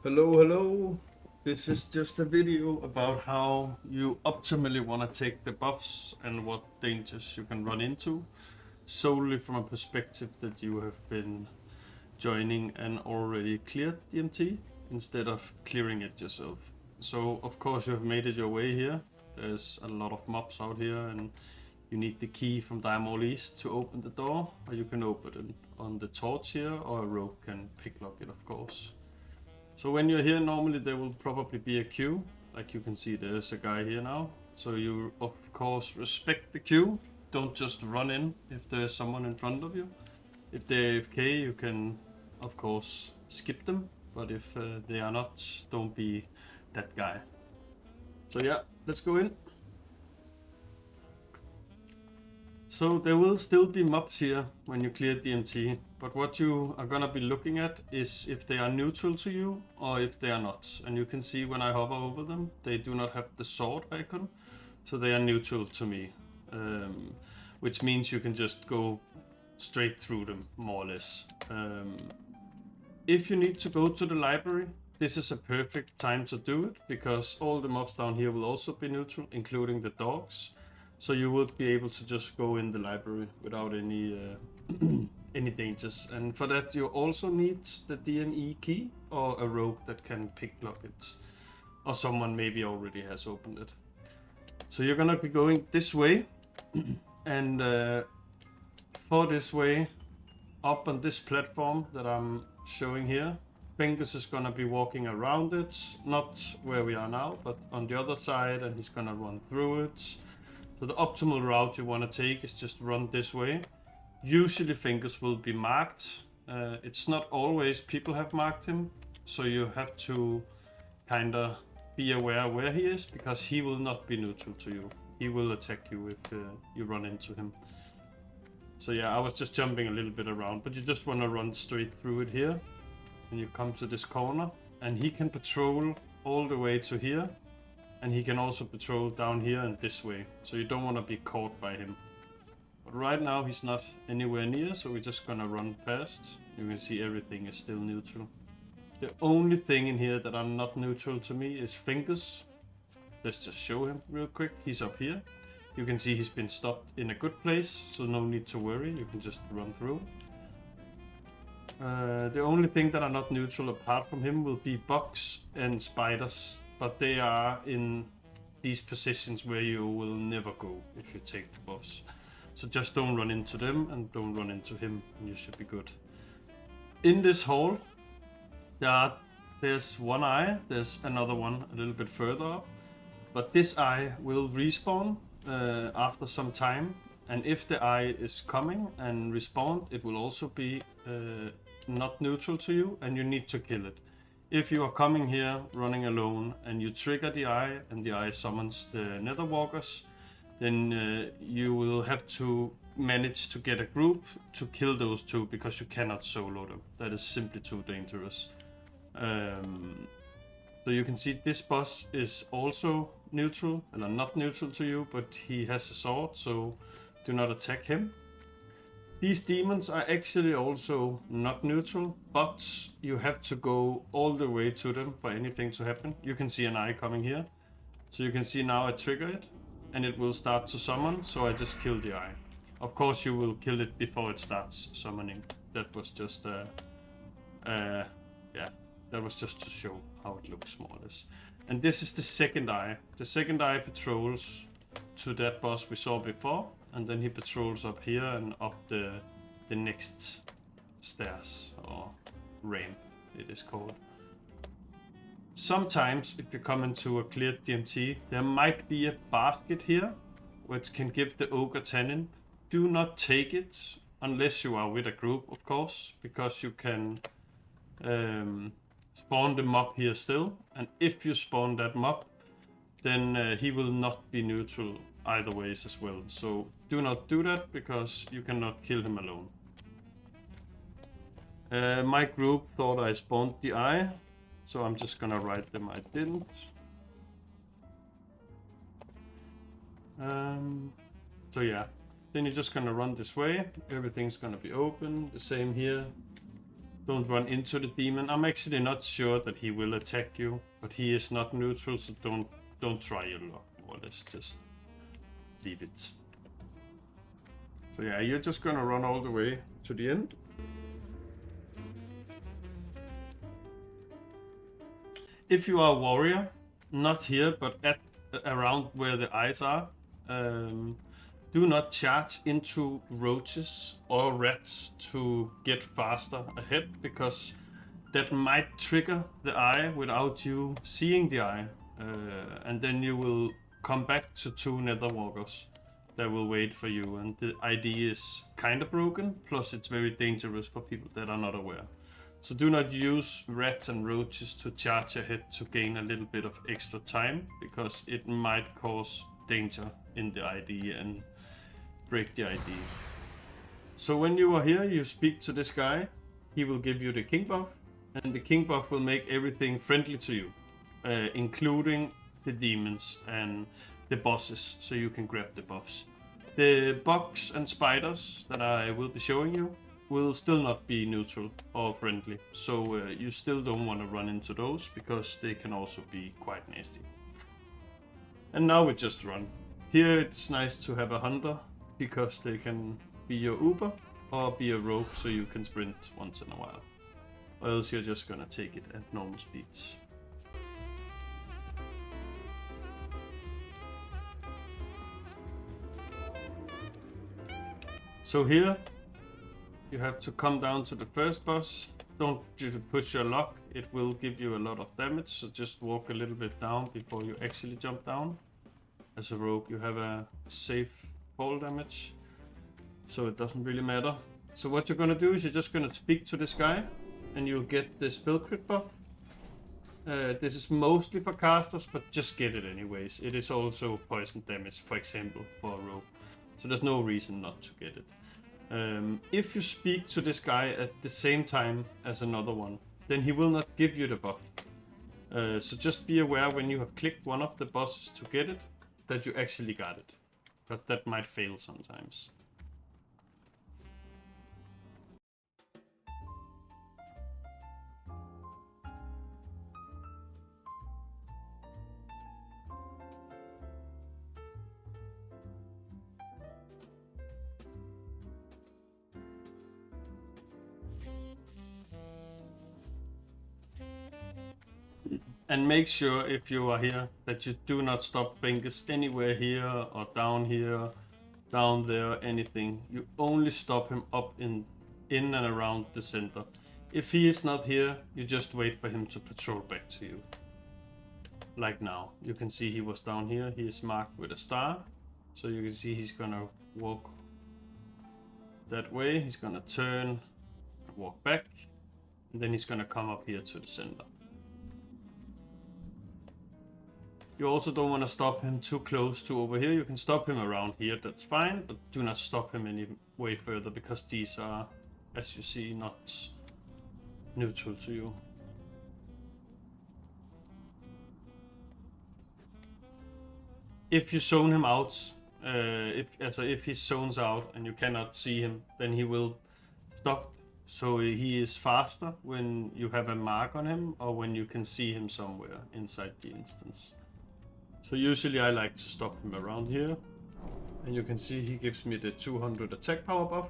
Hello. This is just a video about how you optimally want to take the buffs and what dangers you can run into, solely from a perspective that you have been joining and already cleared DMT instead of clearing it yourself. So of course you have made it your way here. There's a lot of mobs out here and you need the key from Diamond East to open the door, or you can open it on the torch here, or a rogue can picklock it, of course. So when you're here, normally there will probably be a queue. Like you can see, there's a guy here now. So you, of course, respect the queue. Don't just run in if there's someone in front of you. If they're AFK, you can, of course, skip them. But if they are not, don't be that guy. So yeah, let's go in. So there will still be mobs here when you clear DMT, but what you are gonna be looking at is if they are neutral to you or if they are not. And you can see when I hover over them, they do not have the sword icon, so they are neutral to me. Which means you can just go straight through them, more or less. If you need to go to the library, this is a perfect time to do it, because all the mobs down here will also be neutral, including the dogs. So you would be able to just go in the library without any any dangers. And for that you also need the DME key or a rogue that can picklock it. Or someone maybe already has opened it. So you're gonna be going this way. And for this way, up on this platform that I'm showing here, Fengus is gonna be walking around it. Not where we are now, but on the other side, and he's gonna run through it. So the optimal route you want to take is just run this way. Usually Fengus will be marked. It's not always people have marked him, so you have to kind of be aware where he is, because he will not be neutral to you. He will attack you if you run into him. So yeah, I was just jumping a little bit around, but you just want to run straight through it here. And you come to this corner, and he can patrol all the way to here. And he can also patrol down here and this way, so you don't want to be caught by him. But right now he's not anywhere near, so we're just gonna run past. You can see everything is still neutral. The only thing in here that are not neutral to me is Fengus. Let's just show him real quick. He's up here. You can see he's been stopped in a good place, so no need to worry. You can just run through. The only thing that are not neutral apart from him will be bugs and spiders. But they are in these positions where you will never go if you take the buffs. So just don't run into them and don't run into him, and you should be good. In this hall, there's one eye, there's another one a little bit further up. But this eye will respawn after some time. And if the eye is coming and respawned, it will also be not neutral to you, and you need to kill it. If you are coming here running alone and you trigger the eye and the eye summons the Netherwalkers, then you will have to manage to get a group to kill those two, because you cannot solo them. That is simply too dangerous. So you can see this boss is also neutral, or not neutral to you, but he has a sword, so do not attack him. These demons are actually also not neutral, but you have to go all the way to them for anything to happen. You can see an eye coming here. So you can see now I trigger it, and it will start to summon, so I just kill the eye. Of course you will kill it before it starts summoning. That was just yeah, that was just to show how it looks more or less. And this is the second eye. The second eye patrols to that boss we saw before. And then he patrols up here and up the next stairs, or ramp it is called. Sometimes if you come into a cleared DMT, there might be a basket here which can give the ogre tannin. Do not take it unless you are with a group, of course, because you can spawn the mob here still. And if you spawn that mob, then he will not be neutral either ways as well. So do not do that, because you cannot kill him alone. My group thought I spawned the eye, so I'm just gonna write them I didn't. So yeah, then you're just gonna run this way. Everything's gonna be open. The same here. Don't run into the demon. I'm actually not sure that he will attack you, but he is not neutral, so don't try your luck. More or less, just leave it. So yeah, you're just gonna run all the way to the end. If you are a warrior, not here, but around where the eyes are, do not charge into roaches or rats to get faster ahead, because that might trigger the eye without you seeing the eye, and then you will come back to 2 netherwalkers that will wait for you, and the ID is kind of broken, plus it's very dangerous for people that are not aware. So do not use rats and roaches to charge ahead to gain a little bit of extra time, because it might cause danger in the ID and break the ID. So when you are here, you speak to this guy. He will give you the king buff, and the king buff will make everything friendly to you, including the demons and the bosses, so you can grab the buffs. The bugs and spiders that I will be showing you will still not be neutral or friendly, so you still don't want to run into those, because they can also be quite nasty. And now we just run. Here it's nice to have a hunter, because they can be your Uber or be a rogue, so you can sprint once in a while. Or else you're just gonna take it at normal speeds. So here you have to come down to the first boss. Don't push your luck, it will give you a lot of damage, so just walk a little bit down before you actually jump down. As a rogue you have a safe fall damage, so it doesn't really matter. So what you're gonna do is you're just gonna speak to this guy, and you'll get the spell crit buff. This is mostly for casters, but just get it anyways. It is also poison damage, for example, for a rogue, so there's no reason not to get it. If you speak to this guy at the same time as another one, then he will not give you the buff. So just be aware when you have clicked one of the bosses to get it, that you actually got it, because that might fail sometimes. And make sure, if you are here, that you do not stop Fengus anywhere here or down here, down there, anything. You only stop him up in and around the center. If he is not here, you just wait for him to patrol back to you. Like now, you can see he was down here. He is marked with a star, so you can see he's gonna walk that way. He's gonna turn, walk back, and then he's gonna come up here to the center. You also don't want to stop him too close to over here. You can stop him around here, that's fine, but do not stop him any way further, because these are, as you see, not neutral to you. If you zone him out, if he zones out and you cannot see him, then he will stop. So he is faster when you have a mark on him, or when you can see him somewhere inside the instance. So usually I like to stop him around here, and you can see he gives me the 200 attack power buff.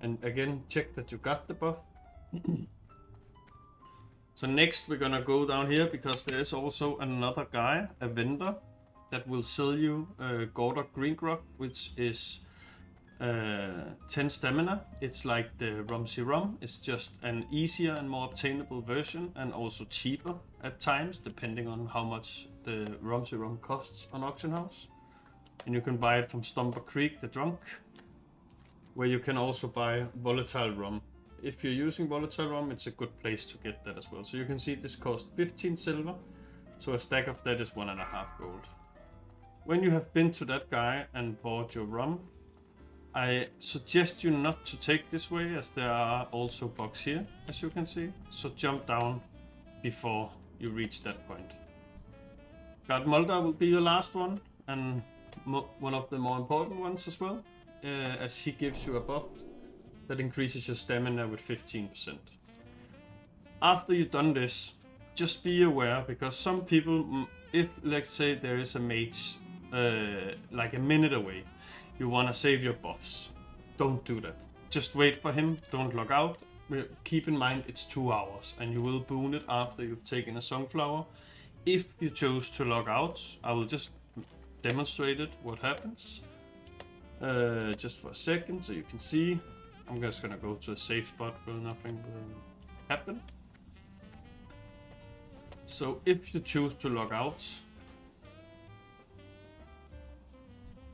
And again, check that you got the buff. So next we're gonna go down here, because there is also another guy, a vendor, that will sell you Gordor Green Grog, which is 10 stamina. It's like the Rumsey Rum. It's just an easier and more obtainable version, and also cheaper at times, depending on how much the Rumsey Rum costs on auction house. And you can buy it from Stumper Creek the Drunk, where you can also buy volatile rum. If you're using volatile rum, it's a good place to get that as well. So you can see this costs 15 silver, so a stack of that is 1.5 gold. When you have been to that guy and bought your rum, I suggest you not to take this way, as there are also bugs here, as you can see. So jump down before you reach that point. God Mulder will be your last one, and one of the more important ones as well, as he gives you a buff that increases your stamina with 15%. after you've done this, just be aware, because some people, if let's say there is a mage like a minute away, you want to save your buffs. Don't do that. Just wait for him, don't log out. Keep in mind it's 2 hours and you will boon it after you've taken a sunflower. If you choose to log out, I will just demonstrate it, what happens. Just for a second so you can see. I'm just gonna go to a safe spot where nothing will happen. So if you choose to log out,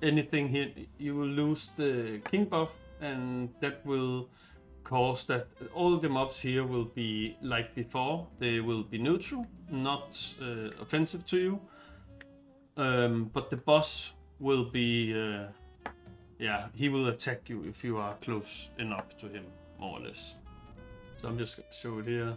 anything here, you will lose the king buff, and that will cause that all the mobs here will be like before. They will be neutral, not offensive to you, but the boss will be yeah, he will attack you if you are close enough to him, more or less. So I'm just gonna show it here.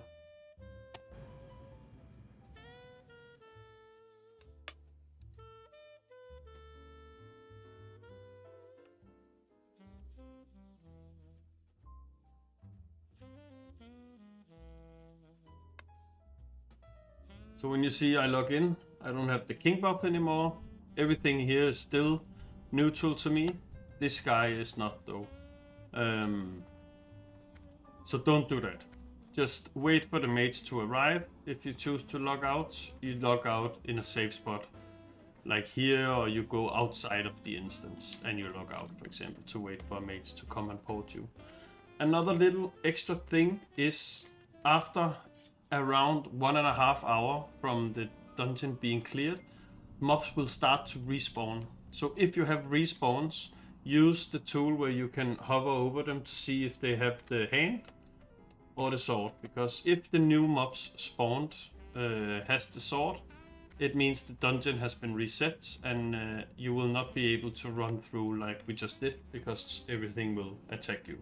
So when you see I log in, I don't have the king buff anymore. Everything here is still neutral to me. This guy is not though. So don't do that. Just wait for the mates to arrive. If you choose to log out, you log out in a safe spot. Like here, or you go outside of the instance and you log out, for example, to wait for mates to come and port you. Another little extra thing is after around 1.5 hours from the dungeon being cleared, mobs will start to respawn. So if you have respawns, use the tool where you can hover over them to see if they have the hand or the sword. Because if the new mobs spawned has the sword, it means the dungeon has been reset, and you will not be able to run through like we just did, because everything will attack you.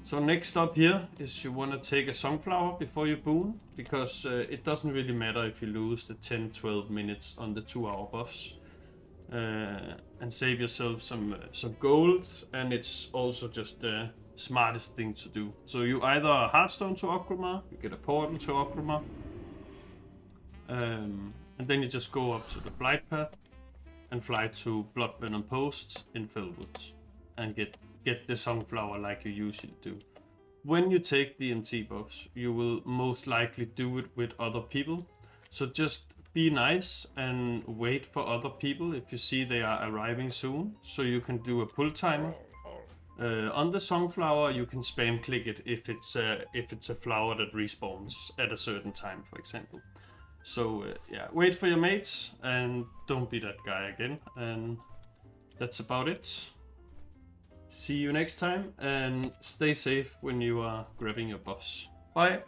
So next up here is you want to take a sunflower before you boon, because it doesn't really matter if you lose the 10-12 minutes on the 2-hour buffs, and save yourself some gold, and it's also just the smartest thing to do. So you either Hearthstone to Okromar, you get a portal to Okromar, and then you just go up to the flight path and fly to Bloodvenom Post in Fellwoods and get the sunflower like you usually do. When you take DMT buffs, you will most likely do it with other people. So just be nice and wait for other people if you see they are arriving soon, so you can do a pull timer. On the sunflower, you can spam click it if it's a flower that respawns at a certain time, for example. So yeah, wait for your mates and don't be that guy again. And that's about it. See you next time, and stay safe when you are grabbing your buffs. Bye!